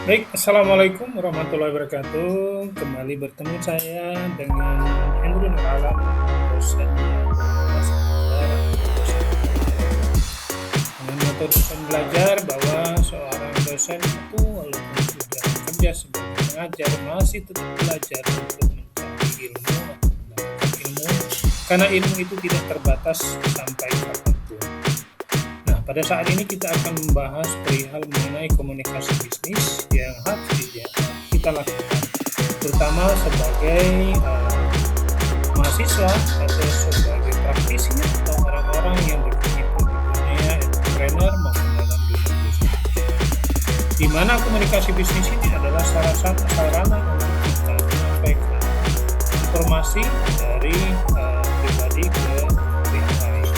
Baik, assalamualaikum warahmatullahi wabarakatuh. Kembali bertemu saya dengan Hendro Nuralan, dosen yang bertugas mengajar dengan metode pembelajar bahwa seorang dosen itu walaupun sudah bekerja sebagai pengajar masih tetap belajar untuk mencari ilmu atau mendapatkan ilmu karena ilmu itu tidak terbatas sampai kapanpun. Nah, pada saat ini kita akan membahas perihal mengenai komunikasi bisnis yang harus kita lakukan, terutama sebagai mahasiswa atau sebagai praktisi atau orang-orang yang berkecimpung di dunia entrepreneur maupun dalam dunia bisnis. Di mana komunikasi bisnis ini adalah salah satu sarana untuk kita menyampaikan informasi dari pribadi ke pihak lain,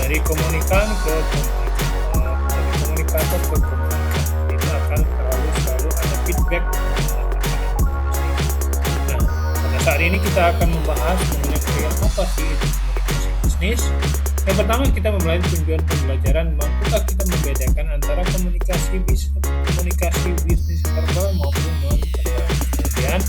dari komunikan ke komunikator, dari komunikator ke komunikan. Itu akan selalu ada feedback. Nah, pada saat ini kita akan membahas mengenai apa sih itu komunikasi bisnis. Yang pertama kita memulai tujuan pembelajaran, mampukah kita membedakan antara komunikasi bisnis verbal maupun non verbal. Kemudian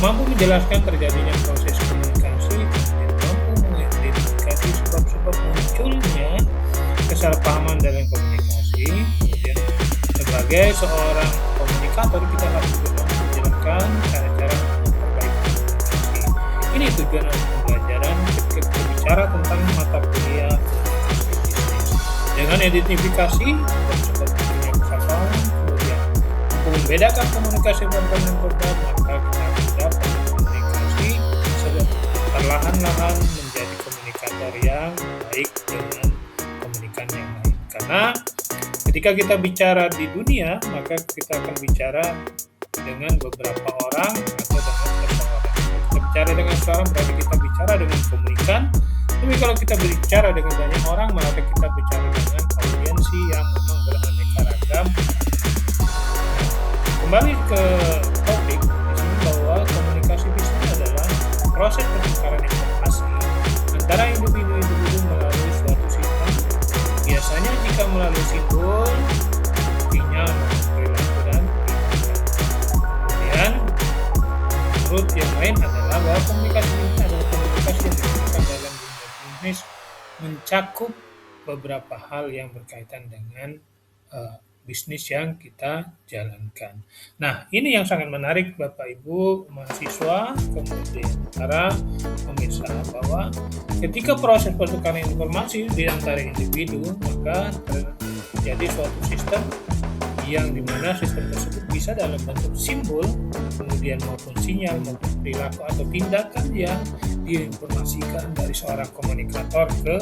mampu menjelaskan terjadinya proses komunikasi, kemudian mampu mengidentifikasi sebab-sebab munculnya kesalahpahaman dalam komunikasi. Kemudian sebagai seorang komunikator kita harus juga mampu menjelaskan cara-cara memperbaiki komunikasi. Ini tujuan pembelajaran ketika kita bicara tentang mata kuliah komunikasi bisnis. Dengan identifikasi sebab-sebab munculnya kesalahpahaman, kemudian mampu membedakan komunikasi verbal dan verbal, maka kita akan dapat komunikasi perlahan-lahan menjadi komunikator yang baik dengan komunikan yang lain. Karena ketika kita bicara di dunia, maka kita akan bicara dengan beberapa orang atau dengan seseorang. Kita bicara dengan seseorang berarti kita bicara dengan komunikan. Tapi kalau kita berbicara dengan banyak orang, maka kita bicara dengan audiensi yang memang beraneka ragam. Kembali ke topik di sini bahwa komunikasi bisnis adalah proses pertukaran informasi antara individu-individu melalui suatu sistem. Biasanya jika melalui simbol, sinyal, perilaku dan tindakan. Kemudian, menurut yang lain adalah bahwa komunikasi ini adalah komunikasi yang digunakan dalam dunia bisnis mencakup beberapa hal yang berkaitan dengan bisnis yang kita jalankan. Nah, ini yang sangat menarik Bapak Ibu mahasiswa, kemudian para pemirsa, bahwa ketika proses pertukaran informasi di antara individu, maka terjadi suatu sistem yang dimana sistem tersebut bisa dalam bentuk simbol, kemudian maupun sinyal, maupun perilaku atau tindakan yang diinformasikan dari seorang komunikator ke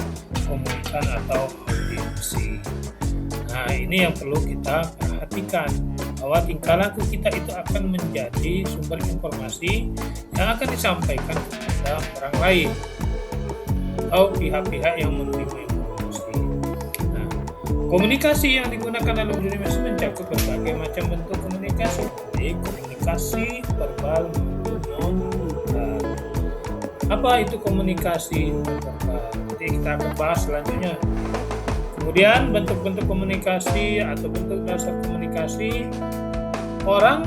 komunikan atau audiensi. Nah, ini yang perlu kita perhatikan, bahwa tingkah laku kita itu akan menjadi sumber informasi yang akan disampaikan kepada orang lain atau pihak-pihak yang menerima informasi. Nah, komunikasi yang digunakan dalam dunia bisnis mencakup berbagai macam bentuk komunikasi, baik komunikasi verbal maupun non-verbal. Apa itu komunikasi verbal? Nanti kita akan bahas selanjutnya. Kemudian bentuk-bentuk komunikasi atau bentuk dasar komunikasi, orang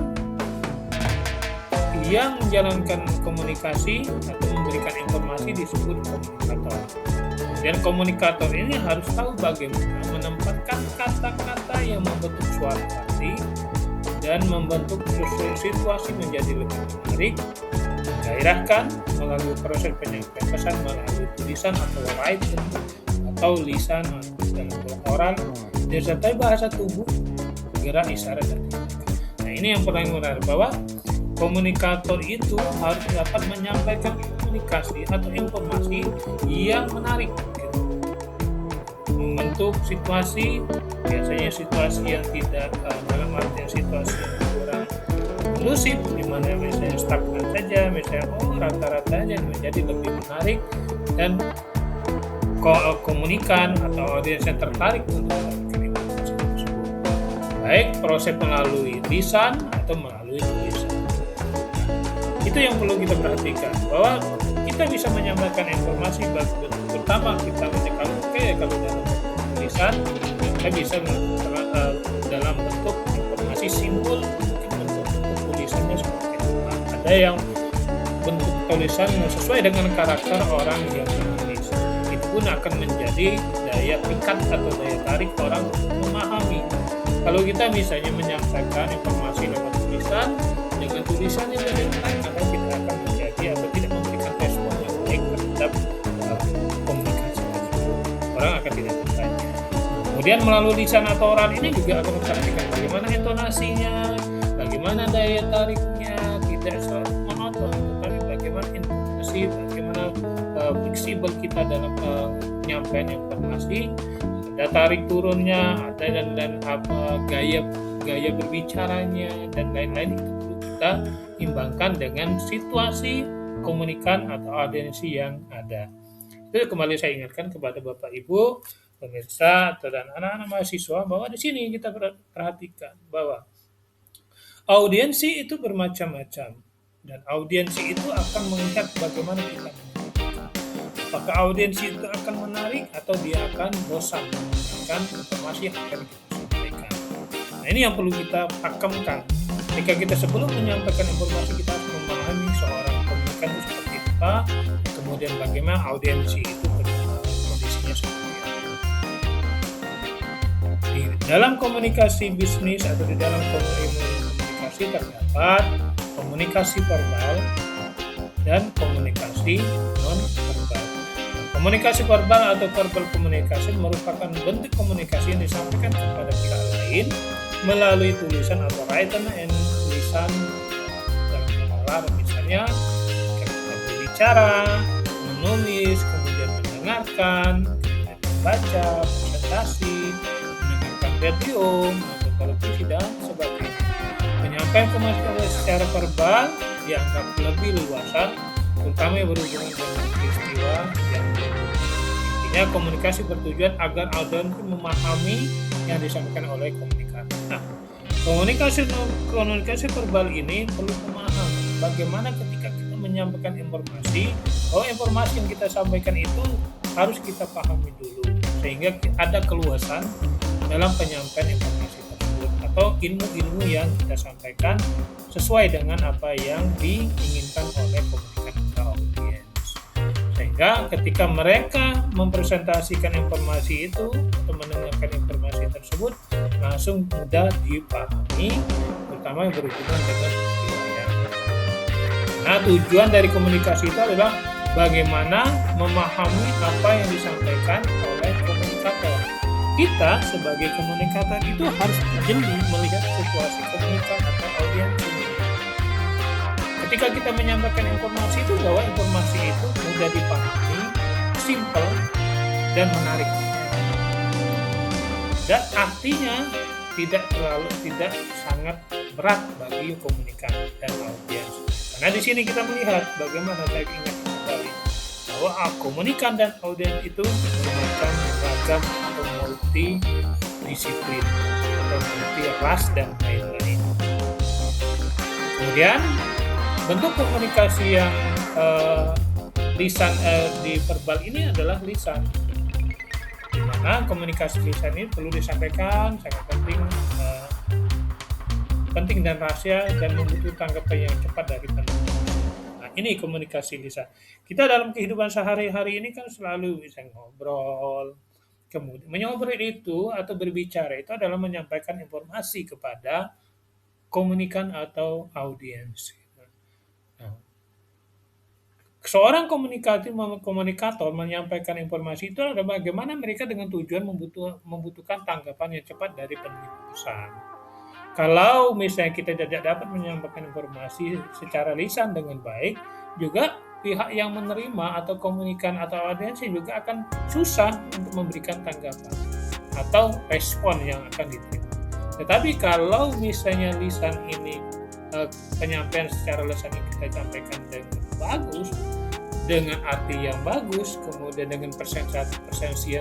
yang menjalankan komunikasi atau memberikan informasi disebut komunikator. Kemudian komunikator ini harus tahu bagaimana menempatkan kata-kata yang membentuk suatu arti dan membentuk situasi menjadi lebih menarik, menggairahkan melalui proses penyampaian pesan melalui tulisan atau writing atau lisan dalam oral, disertai bahasa tubuh, gerak, isyarat, dan tindakan. Nah, ini yang paling menarik, bahwa komunikator itu harus dapat menyampaikan komunikasi atau informasi yang menarik, gitu. Membentuk situasi, biasanya situasi yang tidak dalam artian situasi yang kurang kondusif, di mana misalnya stagnan saja, misalnya rata-rata aja, menjadi lebih menarik dan komunikan atau audiens yang tertarik untuk mendapatkan informasi tersebut, baik proses melalui lisan atau melalui tulisan. Itu yang perlu kita perhatikan, bahwa kita bisa menyampaikan informasi pertama kita kalau dalam bentuk tulisan, kita bisa dalam bentuk komunikasi simbol, mungkin bentuk tulisannya seperti apa. Ada yang bentuk tulisan sesuai dengan karakter orang yang menulis. Itu pun akan menjadi daya pikat atau daya tarik orang untuk memahami. Kalau kita misalnya menyampaikan informasi lewat tulisan, dengan tulisan yang berdasarkan, maka kita akan menjadi atau tidak memberikan respon yang baik terhadap komunikasi tersebut. Orang akan tidak bertanya. Kemudian melalui lisan atau oral ini juga akan memperhatikan bagaimana intonasinya, bagaimana daya tariknya, tidak selalu monoton, tetapi bagaimana intonasi, bagaimana fleksibel kita dalam penyampaian informasi, ada tarik turunnya, ada dan apa gaya berbicaranya dan lain-lain. Itu perlu kita imbangkan dengan situasi komunikan atau audiensi yang ada. Itu kembali saya ingatkan kepada Bapak Ibu pemirsa dan anak-anak mahasiswa bahwa di sini kita perhatikan bahwa audiensi itu bermacam-macam dan audiensi itu akan melihat bagaimana kita menyampaikan. Apakah audiensi itu akan menarik atau dia akan bosan menyampaikan informasi yang akan kita sampaikan. Nah, ini yang perlu kita pakemkan. Jika kita sebelum menyampaikan informasi, kita harus memahami seorang komunikan itu seperti apa, kemudian bagaimana audiensi itu kondisinya seperti apa. Di dalam komunikasi bisnis atau di dalam komunikasi terdapat komunikasi verbal dan komunikasi non-verbal. Komunikasi verbal atau verbal communication merupakan bentuk komunikasi yang disampaikan kepada pihak lain melalui tulisan atau written and tulisan dalam mengolah, misalnya kita berbicara, menulis, kemudian mendengarkan, kemudian membaca, presentasi, mendengarkan radio, menonton televisi dan sebagainya. Penyampaian komunikasi secara verbal dianggap lebih luasan, terutama yang berhubungan dengan peristiwa yang intinya komunikasi bertujuan agar audiens memahami yang disampaikan oleh komunikator. Nah, komunikasi verbal ini perlu memahami bagaimana ketika kita menyampaikan informasi, bahwa informasi yang kita sampaikan itu harus kita pahami dulu sehingga ada keluasan dalam penyampaian informasi tersebut atau ilmu-ilmu yang kita sampaikan sesuai dengan apa yang diinginkan oleh komunikator audiens. Sehingga ketika mereka mempresentasikan informasi itu atau mendengarkan informasi tersebut langsung mudah dipahami, terutama yang berhubungan dengan wilayah. Nah, tujuan dari komunikasi itu adalah bagaimana memahami apa yang disampaikan oleh komunikator. Kita sebagai komunikator itu harus jeli melihat situasi komunikan atau audiens. Ketika kita menyampaikan informasi itu, bahwa informasi itu mudah dipahami, simple, dan menarik. Dan artinya tidak sangat berat bagi komunikan dan audiens. Karena di sini kita melihat bagaimana saya ingat kembali bahwa komunikan dan audiens itu merupakan ragam atau multi-disiplin atau multi-ras dan lain-lain. Kemudian bentuk komunikasi yang lisan di verbal ini adalah lisan. Di mana komunikasi lisan ini perlu disampaikan sangat penting dan rahasia dan membutuhkan tanggapan yang cepat dari penerima. Nah, ini komunikasi lisan. Kita dalam kehidupan sehari-hari ini kan selalu bisa ngobrol. Kemudian menyobrol itu atau berbicara itu adalah menyampaikan informasi kepada komunikan atau audiens. Nah, seorang komunikator menyampaikan informasi itu adalah bagaimana mereka dengan tujuan membutuhkan tanggapan yang cepat dari penerima pesan. Kalau misalnya kita tidak dapat menyampaikan informasi secara lisan dengan baik, juga pihak yang menerima atau komunikan atau audiensi juga akan susah untuk memberikan tanggapan atau respon yang akan diterima. Tetapi kalau misalnya lisan ini penyampaian secara lisan yang kita sampaikan dengan bagus, dengan arti yang bagus, kemudian dengan presentasi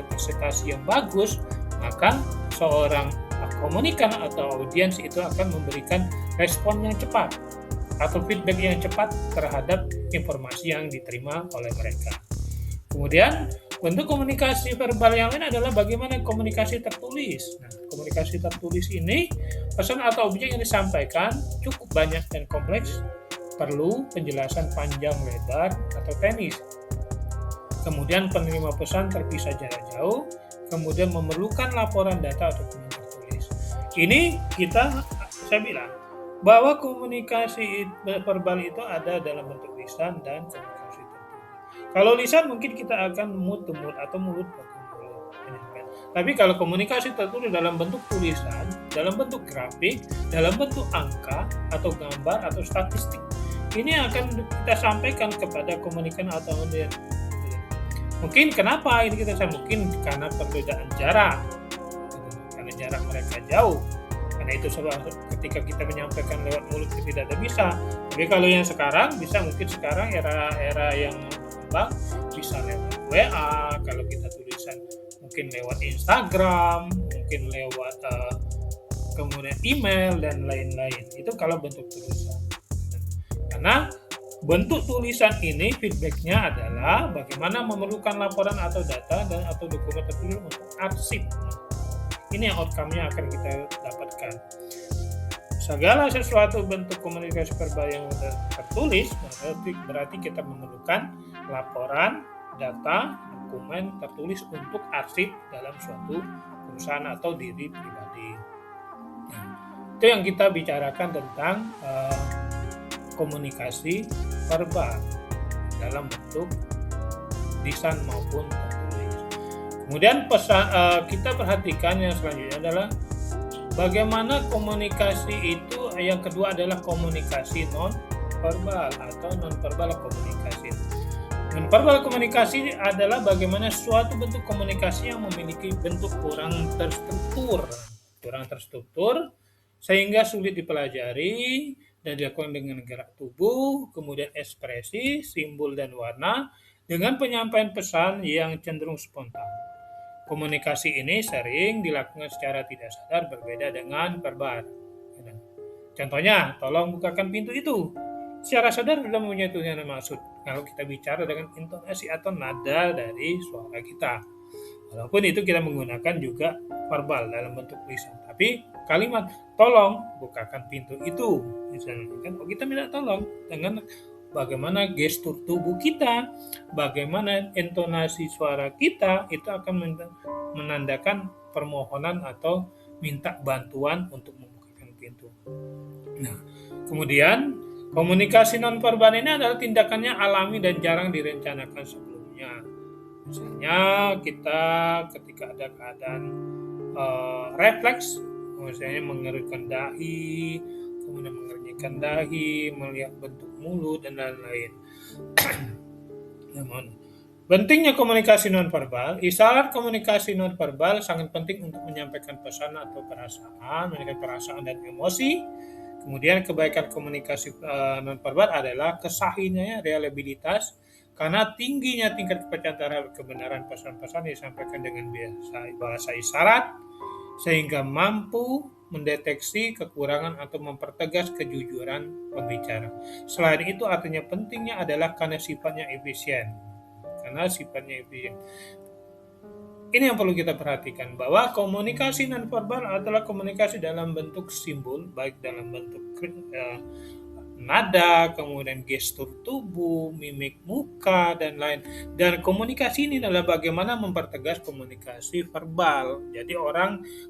yang bagus, maka seorang komunikan atau audiens itu akan memberikan respon yang cepat atau feedback yang cepat terhadap informasi yang diterima oleh mereka. Kemudian bentuk komunikasi verbal yang lain adalah bagaimana komunikasi tertulis. Nah, komunikasi tertulis ini, pesan atau objek yang disampaikan cukup banyak dan kompleks, perlu penjelasan panjang lebar atau teknis. Kemudian penerima pesan terpisah jarak jauh, kemudian memerlukan laporan data atau dokumen tertulis. Ini saya bilang bahwa komunikasi verbal itu ada dalam bentuk lisan dan komunikasi tertulis. Kalau lisan mungkin kita akan mulut ke mulut atau mulut ke mulut. Tapi kalau komunikasi tertulis dalam bentuk tulisan, dalam bentuk grafik, dalam bentuk angka atau gambar atau statistik, ini akan kita sampaikan kepada komunikan atau audiens. Mungkin kenapa ini kita mungkin karena perbedaan jarak, karena jarak mereka jauh. Karena itu sebab ketika kita menyampaikan lewat mulut tidak ada bisa. Tapi kalau yang sekarang bisa, mungkin sekarang era yang berkembang bisa lewat WA, kalau kita tulisan mungkin lewat Instagram, mungkin lewat kemudian email dan lain-lain. Itu kalau bentuk tulisan. Karena bentuk tulisan ini feedbacknya adalah bagaimana memerlukan laporan atau data dan atau dokumen tertulis untuk arsip. Ini yang outcome-nya akan kita dapatkan. Segala sesuatu bentuk komunikasi verbal yang tertulis berarti kita memerlukan laporan, data, dokumen tertulis untuk arsip dalam suatu perusahaan atau diri pribadi. Nah, itu yang kita bicarakan tentang komunikasi verbal dalam bentuk lisan maupun tertulis. Kemudian kita perhatikan yang selanjutnya adalah bagaimana komunikasi itu. Yang kedua adalah komunikasi non-verbal atau non-verbal komunikasi. Non-verbal komunikasi adalah bagaimana suatu bentuk komunikasi yang memiliki bentuk kurang terstruktur sehingga sulit dipelajari dan dilakukan dengan gerak tubuh, kemudian ekspresi, simbol dan warna dengan penyampaian pesan yang cenderung spontan. Komunikasi ini sering dilakukan secara tidak sadar berbeda dengan verbal. Contohnya, tolong bukakan pintu itu. Secara sadar sudah mempunyai tujuan dan maksud. Kalau kita bicara dengan intonasi atau nada dari suara kita. Walaupun itu kita menggunakan juga verbal dalam bentuk lisan. Tapi kalimat tolong bukakan pintu itu. Misalnya kan kita minta tolong dengan bagaimana gestur tubuh kita, bagaimana intonasi suara kita, itu akan menandakan permohonan atau minta bantuan untuk membukakan pintu. Nah, kemudian komunikasi nonverbal ini adalah tindakannya alami dan jarang direncanakan sebelumnya. Misalnya kita ketika ada keadaan refleks, misalnya mengerutkan dahi, kemudian mengernyitkan dahi, melihat bentuk mulut dan lain-lain. Pentingnya komunikasi nonverbal. Isyarat komunikasi nonverbal sangat penting untuk menyampaikan pesan atau perasaan, menyampaikan perasaan dan emosi. Kemudian kebaikan komunikasi nonverbal adalah kesahihannya, reliabilitas, karena tingginya tingkat kepercayaan terhadap kebenaran pesan-pesan disampaikan dengan bahasa isyarat, sehingga mampu mendeteksi kekurangan atau mempertegas kejujuran pembicara. Selain itu, artinya pentingnya adalah karena sifatnya efisien. Ini yang perlu kita perhatikan, bahwa komunikasi nonverbal adalah komunikasi dalam bentuk simbol, baik dalam bentuk nada, kemudian gestur tubuh, mimik muka, dan lain. Dan komunikasi ini adalah bagaimana mempertegas komunikasi verbal. Jadi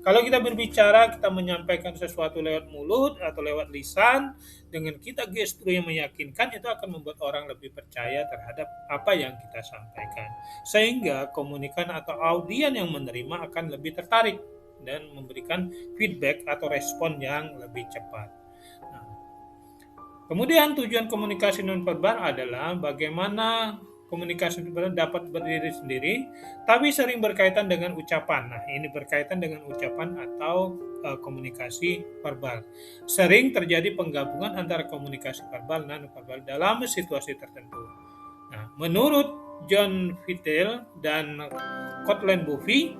kalau kita berbicara, kita menyampaikan sesuatu lewat mulut atau lewat lisan, dengan kita gestur yang meyakinkan, itu akan membuat orang lebih percaya terhadap apa yang kita sampaikan. Sehingga komunikan atau audien yang menerima akan lebih tertarik dan memberikan feedback atau respon yang lebih cepat. Kemudian tujuan komunikasi nonverbal adalah bagaimana komunikasi nonverbal dapat berdiri sendiri, tapi sering berkaitan dengan ucapan. Nah, ini berkaitan dengan ucapan atau komunikasi verbal. Sering terjadi penggabungan antara komunikasi verbal dan nonverbal dalam situasi tertentu. Nah, menurut John Vitale dan Cortland Buffy,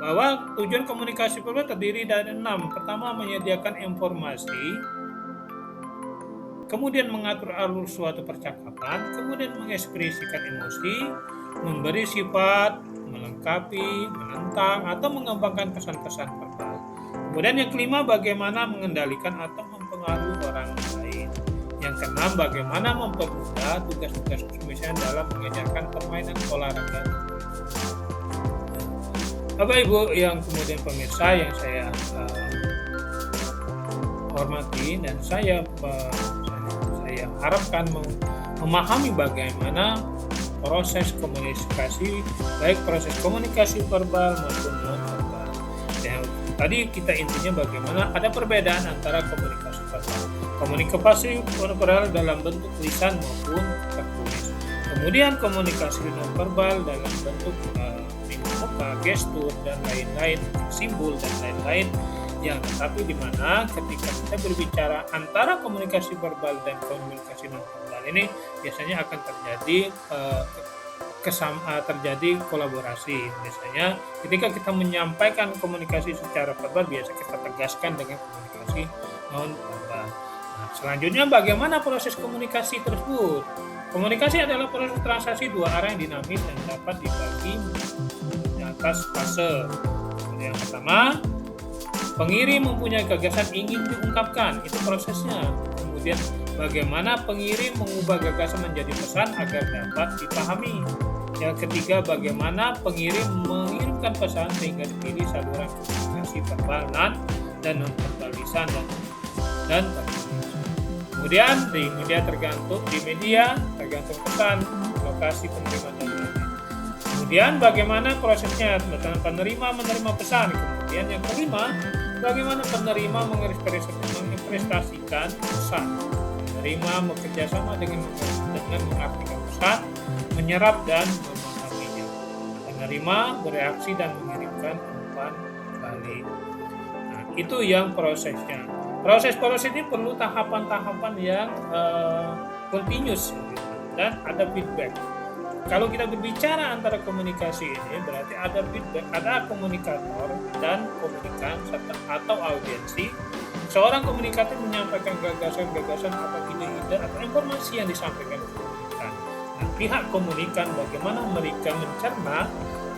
bahwa tujuan komunikasi verbal terdiri dari 6. Pertama, menyediakan informasi, kemudian mengatur alur suatu percakapan, kemudian mengekspresikan emosi, memberi sifat, melengkapi, menentang, atau mengembangkan pesan-pesan verbal. Kemudian yang kelima, bagaimana mengendalikan atau mempengaruhi orang lain. Yang keenam, bagaimana mempermudah tugas-tugas misalnya dalam mengajarkan permainan olahraga. Bapak Ibu yang kemudian pemirsa yang saya hormati, dan saya harapkan memahami bagaimana proses komunikasi, baik proses komunikasi verbal maupun non-verbal. Tadi kita intinya bagaimana ada perbedaan antara komunikasi verbal. Komunikasi verbal dalam bentuk lisan maupun tertulis. Kemudian komunikasi non-verbal dalam bentuk mimik muka, gestur, dan lain-lain, simbol dan lain-lain. Yang tetapi di mana ketika kita berbicara antara komunikasi verbal dan komunikasi non-verbal ini biasanya akan terjadi kolaborasi. Misalnya ketika kita menyampaikan komunikasi secara verbal, biasa kita tegaskan dengan komunikasi non-verbal. Nah, selanjutnya bagaimana proses komunikasi tersebut? Komunikasi adalah proses transaksi dua arah yang dinamis dan dapat dibagi di atas fase. Yang pertama, pengirim mempunyai gagasan ingin diungkapkan, itu prosesnya. Kemudian bagaimana pengirim mengubah gagasan menjadi pesan agar dapat dipahami. Yang ketiga, bagaimana pengirim mengirimkan pesan sehingga dipilih saluran komunikasi verbal dan non-verbal lisan dan tertulis. Kemudian di media tergantung pesan, lokasi penerima dan lain-lain. Kemudian bagaimana prosesnya penerima menerima pesan. Kemudian yang kelima, bagaimana penerima menginterpretasikan pesan. Penerima bekerjasama dengan mengartikan pesan, menyerap dan memahaminya. Penerima bereaksi dan mengirimkan umpan balik. Nah, itu yang prosesnya. Proses ini perlu tahapan-tahapan yang continuous dan ada feedback. Kalau kita berbicara antara komunikasi ini berarti ada feedback, ada komunikator dan komunikan atau audiensi. Seorang komunikator menyampaikan gagasan atau ide-ide atau informasi yang disampaikan ke komunikan. Nah, pihak komunikan bagaimana mereka mencerna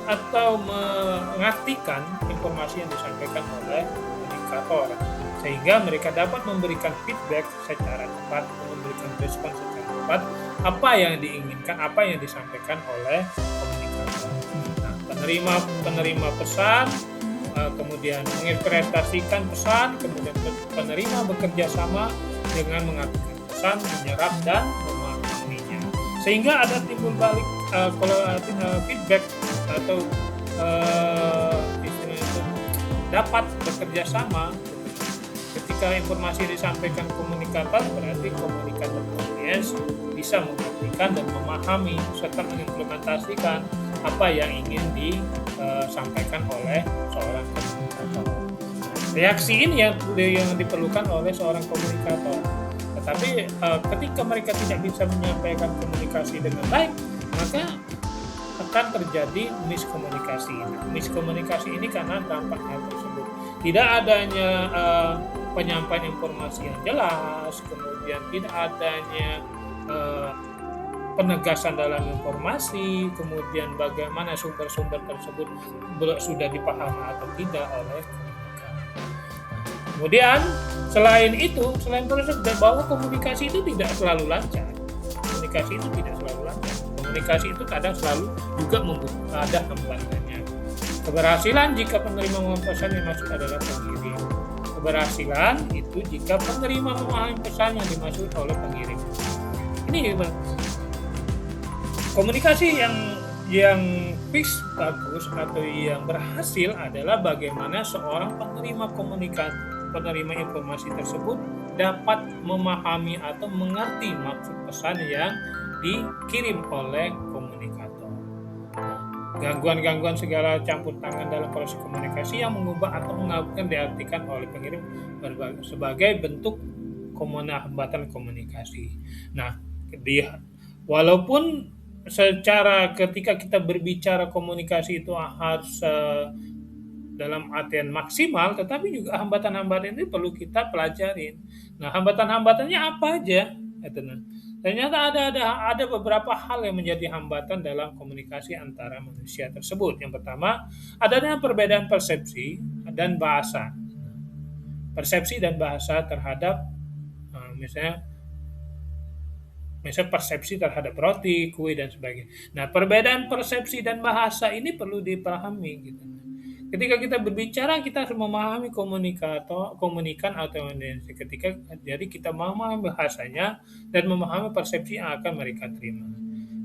atau mengartikan informasi yang disampaikan oleh komunikator, sehingga mereka dapat memberikan feedback secara tepat, memberikan respon secara tepat apa yang diinginkan, apa yang disampaikan oleh komunikator. Nah, penerima pesan, kemudian menginterpretasikan pesan, kemudian penerima bekerja sama dengan mengartikan pesan, menyerap dan memahaminya, sehingga ada timbul balik feedback atau istilahnya itu dapat bekerja sama. Ketika informasi disampaikan komunikator, berarti komunikator bisa mengartikan dan memahami serta mengimplementasikan apa yang ingin disampaikan oleh seorang komunikator. Reaksi ini yang diperlukan oleh seorang komunikator. Tetapi ketika mereka tidak bisa menyampaikan komunikasi dengan baik, maka akan terjadi miskomunikasi. Miskomunikasi ini karena dampak hal tersebut. Tidak adanya penyampaian informasi yang jelas, kemudian tidak adanya penegasan dalam informasi, kemudian bagaimana sumber-sumber tersebut sudah dipahami atau tidak oleh komunikator. Kemudian selain proses bahwa komunikasi itu tidak selalu lancar. Komunikasi itu kadang selalu juga ada hambatannya. Keberhasilan jika penerima memahami pesan yang dimaksud adalah pengirim. Keberhasilan itu jika penerima memahami pesan yang dimaksud oleh pengirim. Ini komunikasi yang fix bagus atau yang berhasil adalah bagaimana seorang penerima informasi tersebut dapat memahami atau mengerti maksud pesan yang dikirim oleh komunikator. Gangguan-gangguan segala campur tangan dalam proses komunikasi yang mengubah atau menggabungkan diartikan oleh pengirim sebagai bentuk hambatan komunikasi. Nah, walaupun secara ketika kita berbicara komunikasi itu harus dalam artian maksimal, tetapi juga hambatan-hambatan ini perlu kita pelajarin. Nah, hambatan-hambatannya apa aja? Ternyata ada beberapa hal yang menjadi hambatan dalam komunikasi antara manusia tersebut. Yang pertama, adanya perbedaan persepsi dan bahasa. persepsi dan bahasa terhadap misalnya persepsi terhadap roti, kue dan sebagainya. Nah, perbedaan persepsi dan bahasa ini perlu dipahami gitu. Ketika kita berbicara, kita harus memahami komunikan atau ketika jadi kita memahami bahasanya dan memahami persepsi yang akan mereka terima.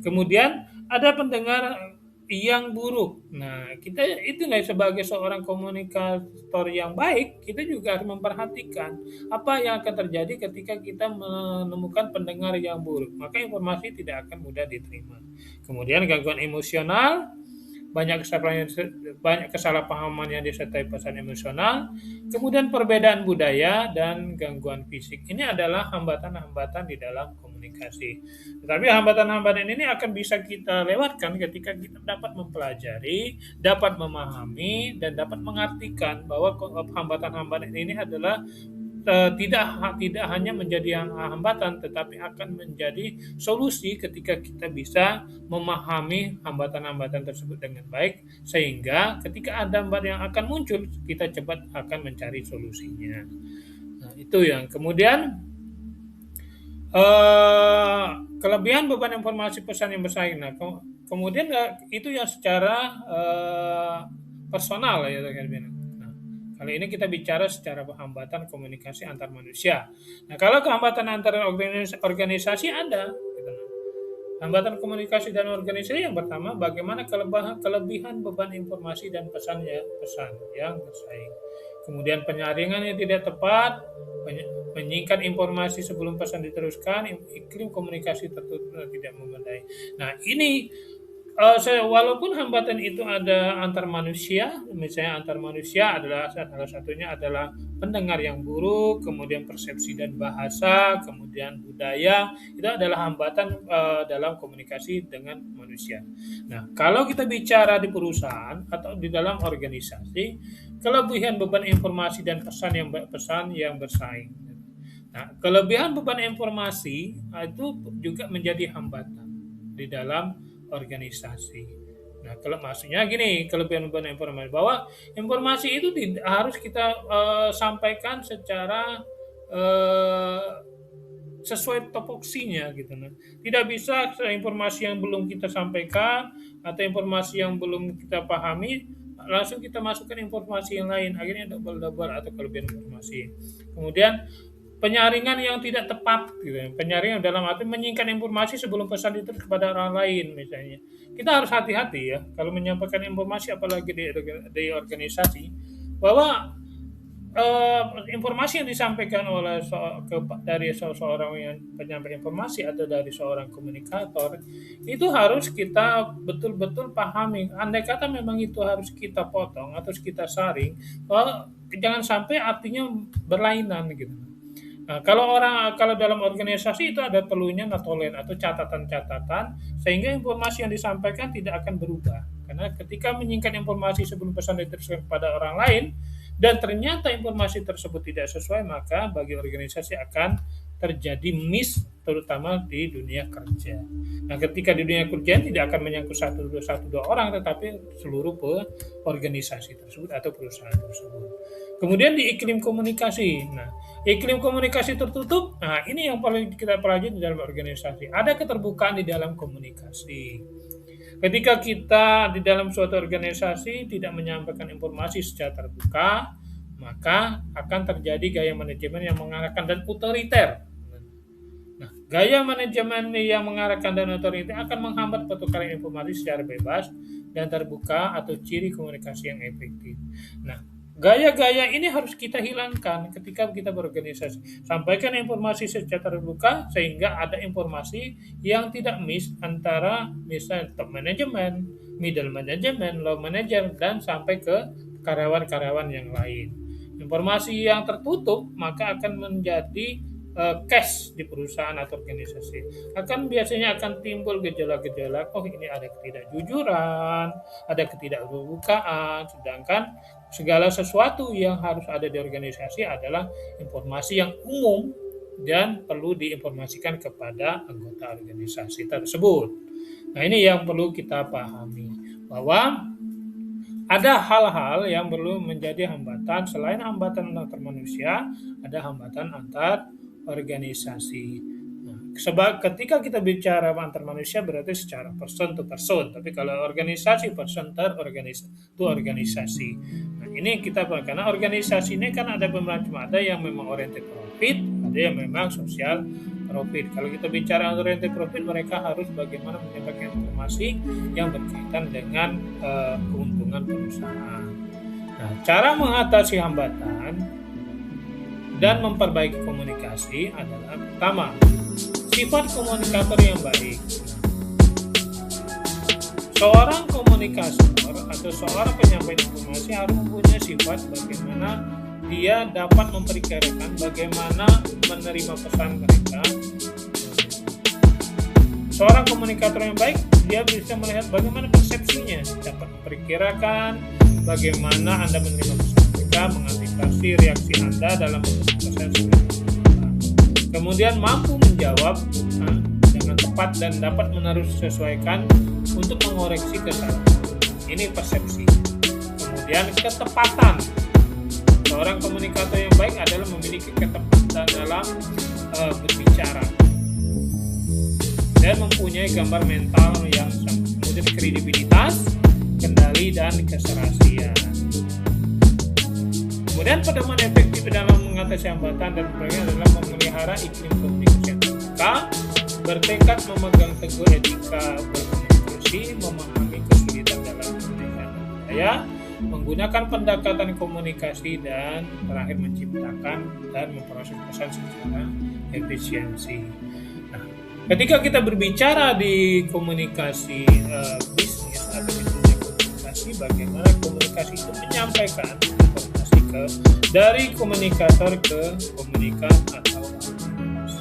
Kemudian ada pendengar yang buruk. Nah, kita itu nggak sebagai seorang komunikator yang baik, kita juga harus memperhatikan apa yang akan terjadi ketika kita menemukan pendengar yang buruk. Maka informasi tidak akan mudah diterima. Kemudian gangguan emosional, banyak kesalahpahaman yang disertai pesan emosional, kemudian perbedaan budaya dan gangguan fisik. Ini adalah hambatan-hambatan di dalam komunikasi. Tetapi hambatan-hambatan ini akan bisa kita lewatkan ketika kita dapat mempelajari, dapat memahami, dan dapat mengartikan bahwa hambatan-hambatan ini adalah tidak hanya menjadi hambatan, tetapi akan menjadi solusi ketika kita bisa memahami hambatan-hambatan tersebut dengan baik, sehingga ketika ada hambatan yang akan muncul, kita cepat akan mencari solusinya. Nah, itu yang kemudian kelebihan beban informasi pesan yang bersaing. Nah, kemudian itu yang secara personal ya kan. Kali ini kita bicara secara hambatan komunikasi antar manusia. Nah, kalau kehambatan antar organisasi ada. Gitu. Hambatan komunikasi dan organisasi yang pertama, bagaimana kelebihan beban informasi dan pesan yang bersaing. Kemudian penyaringan yang tidak tepat, menyingkat informasi sebelum pesan diteruskan, iklim komunikasi tertutup tidak memadai. Nah, ini walaupun hambatan itu ada antar manusia, misalnya antar manusia adalah salah satunya adalah pendengar yang buruk, kemudian persepsi dan bahasa, kemudian budaya, itu adalah hambatan dalam komunikasi dengan manusia. Nah, kalau kita bicara di perusahaan atau di dalam organisasi, kelebihan beban informasi dan pesan yang bersaing. Nah, kelebihan beban informasi itu juga menjadi hambatan di dalam organisasi. Nah, kalau maksudnya gini, kelebihan beban informasi bahwa informasi itu harus kita sampaikan secara sesuai topoksinya gitu. Nah, tidak bisa informasi yang belum kita sampaikan atau informasi yang belum kita pahami langsung kita masukkan informasi yang lain, akhirnya double atau kelebihan informasi. Kemudian penyaringan yang tidak tepat gitu. Penyaringan dalam arti menyingkat informasi sebelum pesan itu kepada orang lain misalnya. Kita harus hati-hati ya kalau menyampaikan informasi apalagi di organisasi bahwa informasi yang disampaikan oleh dari seorang yang penyampaian informasi atau dari seorang komunikator itu harus kita betul-betul pahami. Andai kata memang itu harus kita potong atau kita saring, jangan sampai artinya berlainan gitu. Nah, kalau dalam organisasi itu ada perlunya notulen atau catatan-catatan sehingga informasi yang disampaikan tidak akan berubah. Karena ketika menyingkat informasi sebelum pesan diteruskan kepada orang lain dan ternyata informasi tersebut tidak sesuai, maka bagi organisasi akan terjadi miss terutama di dunia kerja. Nah, ketika di dunia kerja tidak akan menyangkut satu dua orang tetapi seluruh organisasi tersebut atau perusahaan tersebut. Kemudian di iklim komunikasi. Nah, iklim komunikasi tertutup, nah ini yang paling kita pelajari di dalam organisasi. Ada keterbukaan di dalam komunikasi. Ketika kita di dalam suatu organisasi tidak menyampaikan informasi secara terbuka, maka akan terjadi gaya manajemen yang mengarahkan dan otoriter. Nah, gaya manajemen yang mengarahkan dan otoriter akan menghambat pertukaran informasi secara bebas dan terbuka atau ciri komunikasi yang efektif. Nah, gaya-gaya ini harus kita hilangkan ketika kita berorganisasi. Sampaikan informasi secara terbuka sehingga ada informasi yang tidak miss antara misalnya top manajemen, middle manajemen, low manager, dan sampai ke karyawan-karyawan yang lain. Informasi yang tertutup maka akan menjadi cash di perusahaan atau organisasi. Biasanya akan timbul gejala-gejala, ini ada ketidakjujuran, ada ketidakterbukaan, sedangkan segala sesuatu yang harus ada di organisasi adalah informasi yang umum dan perlu diinformasikan kepada anggota organisasi tersebut. Nah, ini yang perlu kita pahami bahwa ada hal-hal yang perlu menjadi hambatan. Selain hambatan antar manusia, ada hambatan antar organisasi. Nah, sebab ketika kita bicara antar manusia berarti secara person to person, tapi kalau organisasi person to organisasi. Nah, ini kita karena organisasi ini kan ada macam, ada yang memang oriented profit, ada yang memang sosial profit. Kalau kita bicara oriented profit, mereka harus bagaimana menyampaikan informasi yang berkaitan dengan keuntungan perusahaan. Nah, cara mengatasi hambatan dan memperbaiki komunikasi adalah pertama, sifat komunikator yang baik. Seorang komunikator atau seorang penyampaian informasi harus mempunyai sifat bagaimana dia dapat memperkirakan bagaimana menerima pesan mereka. Seorang komunikator yang baik, dia bisa melihat bagaimana persepsinya, dapat memperkirakan bagaimana Anda menerima pesan mereka, mengantisipasi reaksi Anda dalam proses. Kemudian mampu menjawab dengan tepat dan dapat sesuaikan untuk mengoreksi kesalahan. Ini persepsi. Kemudian ketepatan. Seorang komunikator yang baik adalah memiliki ketepatan dalam berbicara dan mempunyai gambar mental yang sama. Kemudian kredibilitas, kendali, dan keserasian. Kemudian pedoman efektif dalam mengatasi hambatan dan sebagainya adalah memelihara iklim komunikasi yang terbuka, bertekad memegang teguh etika berkomunikasi, memahami kesulitan dalam komunikasi budaya, menggunakan pendekatan komunikasi, dan terakhir menciptakan dan memproses pesan secara efisiensi. Nah, ketika kita berbicara di komunikasi bisnis atau di dunia komunikasi, bagaimana komunikasi itu menyampaikan informasi dari komunikator ke komunikan atau audiens.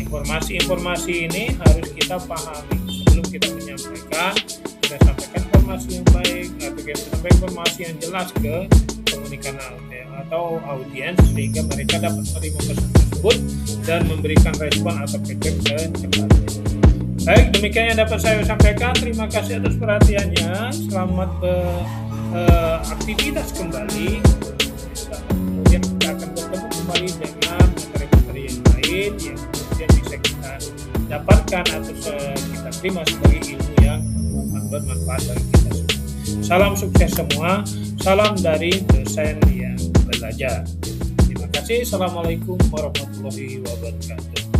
Informasi-informasi ini harus kita pahami sebelum kita menyampaikan. Kita sampaikan informasi yang baik atau kita sampaikan informasi yang jelas ke komunikan atau audiens sehingga mereka dapat menerima pesan tersebut dan memberikan respon atau feedback secepatnya. Baik, demikian yang dapat saya sampaikan. Terima kasih atas perhatiannya. Selamat beraktivitas kembali. Kemudian kita akan bertemu kembali dengan materi-materi yang lain yang kemudian bisa kita dapatkan atau kita terima sebagai ilmu yang bermanfaat bagi kita semua. Salam sukses semua. Salam dari dosen yang belajar. Terima kasih. Assalamualaikum warahmatullahi wabarakatuh.